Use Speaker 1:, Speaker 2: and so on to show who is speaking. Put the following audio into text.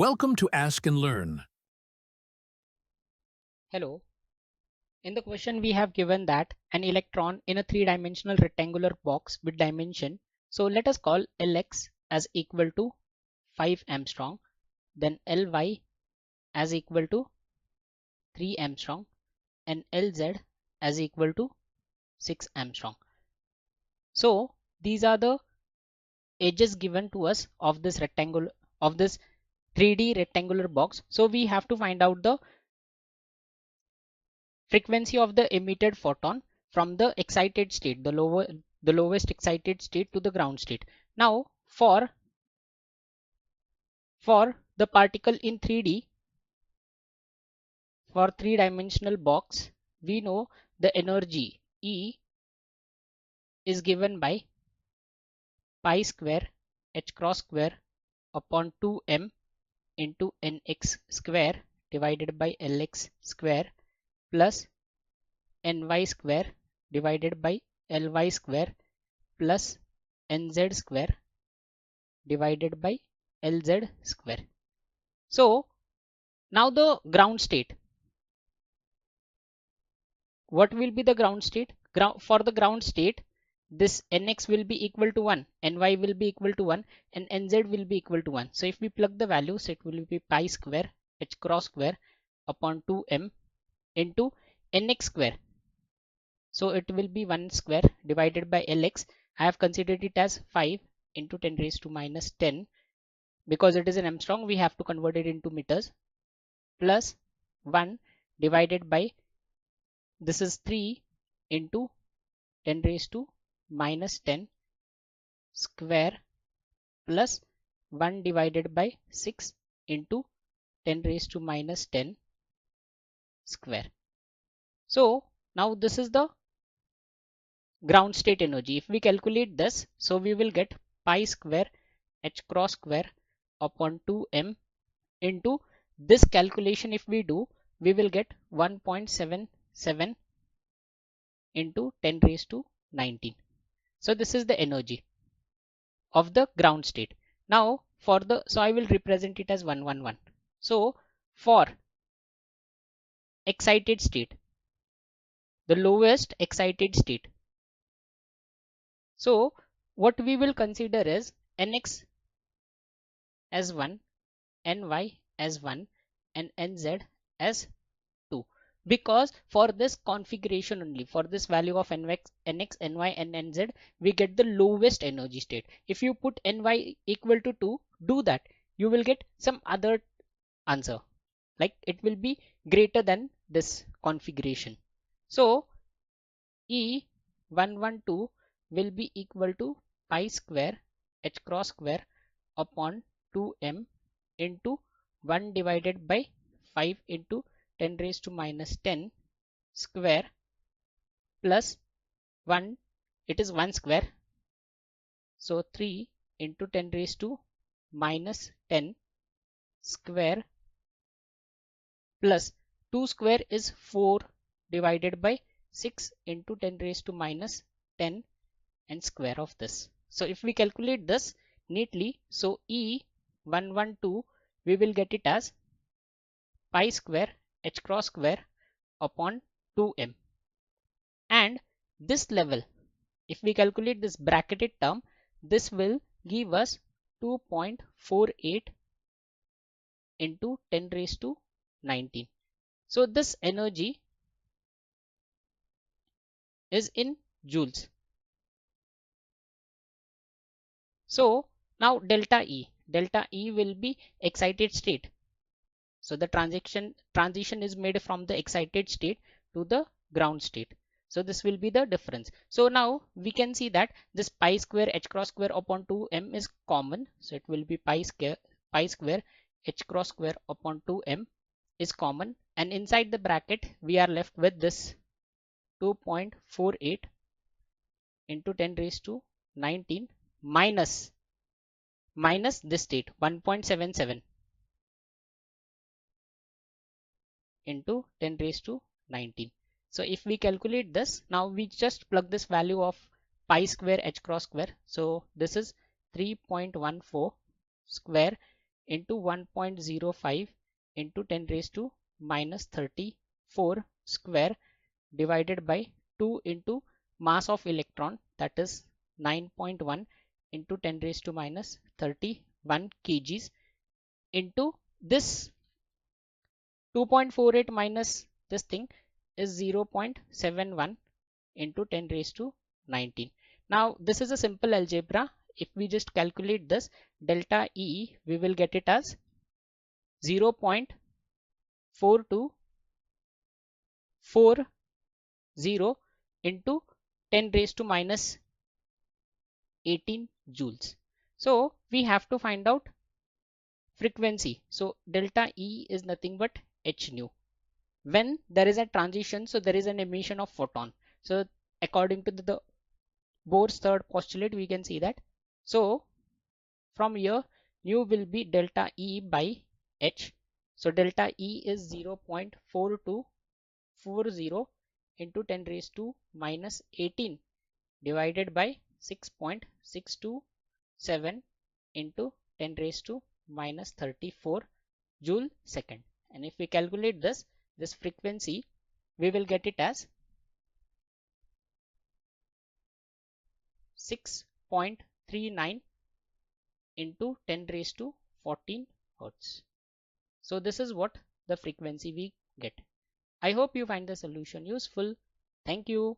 Speaker 1: Welcome to Ask and Learn.
Speaker 2: Hello. In the question we have given that an electron in a three-dimensional rectangular box with dimension. So let us call Lx as equal to 5 Armstrong, then Ly as equal to 3 Armstrong, and Lz as equal to 6 Armstrong. So these are the edges given to us of this rectangle of this 3D rectangular box. So we have to find out the frequency of the emitted photon from the excited state, the lowest excited state to the ground state. Now for the particle in 3D, for three-dimensional box, we know the energy E is given by pi square h cross square upon 2m into nx square divided by lx square plus ny square divided by ly square plus nz square divided by Lz square. So now the ground state. What will be the ground state? For the ground state, this nx will be equal to 1, ny will be equal to 1, and nz will be equal to 1. So if we plug the values, it will be pi square h cross square upon 2m into nx square. So it will be 1 square divided by Lx. I have considered it as 5 into 10 raised to minus 10. Because it is an Armstrong, we have to convert it into meters, plus 1 divided by, this is 3 into 10 raised to minus 10 square plus 1 divided by 6 into 10 raised to minus 10 square. So now this is the ground state energy. If we calculate this, so we will get pi square h cross square upon 2m into this calculation. If we do, we will get 1.77 into 10 raised to 19. So this is the energy of the ground state. Now so I will represent it as 111. So for excited state, the lowest excited state, so what we will consider is nx as 1, ny as 1, and nz as 2, because for this configuration only, for this value of nx, ny, and nz, we get the lowest energy state. If you put ny equal to 2, do that, you will get some other answer, like it will be greater than this configuration. So E112 will be equal to pi square h cross square upon 2m into 1 divided by 5 into 10 raised to minus 10 square plus 1, it is 1 square, so 3 into 10 raised to minus 10 square plus 2 square is 4 divided by 6 into 10 raised to minus 10 and square of this. So if we calculate this neatly, so E112 we will get it as pi square h cross square upon 2m, and this level, if we calculate this bracketed term, this will give us 2.48 into 10 raised to 19. So this energy is in joules. So now delta E will be excited state. So the transition is made from the excited state to the ground state. So this will be the difference. So now we can see that this pi square h cross square upon 2m is common. So it will be pi square h cross square upon 2m is common, and inside the bracket we are left with this 2.48 into 10 raised to 19 minus this state 1.77 into 10 raised to 19. So if we calculate this, now we just plug this value of pi square h cross square. So this is 3.14 square into 1.05 into 10 raised to minus 34 square divided by 2 into mass of electron, that is 9.1 into 10 raised to minus 31 kgs, into this 2.48 minus this thing is 0.71 into 10 raised to 19. Now this is a simple algebra. If we just calculate this delta E, we will get it as 0.4240 into 10 raised to minus 18 joules. So we have to find out frequency. So delta E is nothing but h nu. When there is a transition, so there is an emission of photon. So according to the Bohr's third postulate, we can see that. So from here, nu will be delta E by h. So delta E is 0.4240 into 10 raised to minus 18 divided by 6.627 into 10 raised to minus 34 joule second. And if we calculate this frequency, we will get it as 6.39 into 10 raised to 14 hertz. So this is what the frequency we get. I hope you find the solution useful. Thank you.